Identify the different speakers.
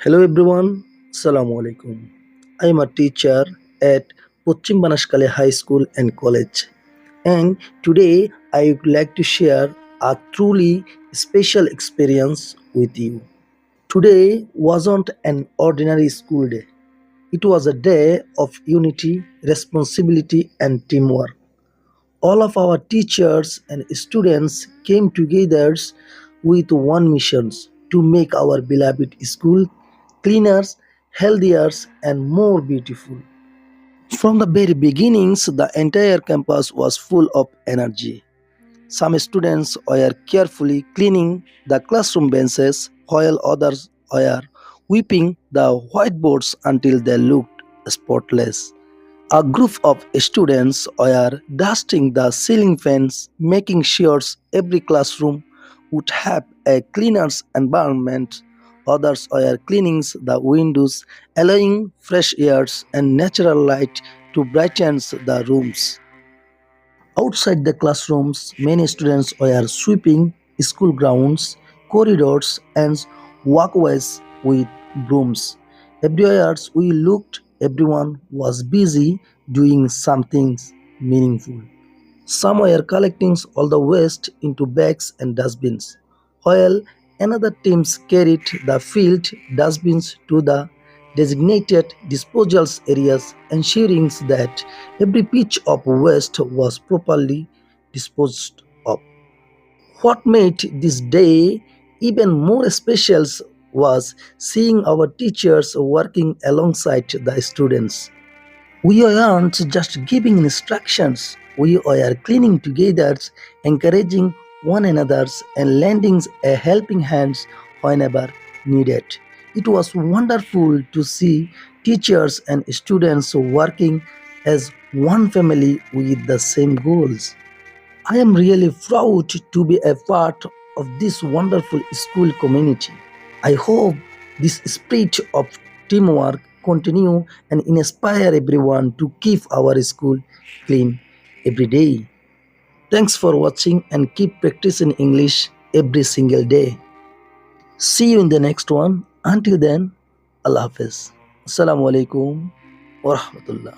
Speaker 1: Hello everyone, Assalamu alaikum. I am a teacher at Pochim Banashkale High School and College, and today I would like to share a truly special experience with you. Today wasn't an ordinary school day. It was a day of unity, responsibility, and teamwork. All of our teachers and students came together with one mission to make our beloved school cleaner, healthier, and more beautiful. From the very beginnings, the entire campus was full of energy. Some students were carefully cleaning the classroom benches, while others were wiping the whiteboards until they looked spotless. A group of students were dusting the ceiling fans, making sure every classroom would have a cleaner environment. Others were cleaning the windows, allowing fresh air and natural light to brighten the rooms. Outside the classrooms, many students were sweeping school grounds, corridors, and walkways with brooms. Everywhere we looked, everyone was busy doing something meaningful. Some were collecting all the waste into bags and dustbins, while another teams carried the filled dustbins to the designated disposal areas, ensuring that every pitch of waste was properly disposed of. What made this day even more special was seeing our teachers working alongside the students. We aren't just giving instructions, we are cleaning together, encouraging one another, and lending a helping hand whenever needed. It was wonderful to see teachers and students working as one family with the same goals. I am really proud to be a part of this wonderful school community. I hope this spirit of teamwork continue and inspire everyone to keep our school clean every day. Thanks for watching and keep practicing English every single day. See you in the next one. Until then, Allah Hafiz. Assalamu alaikum wa rahmatullah.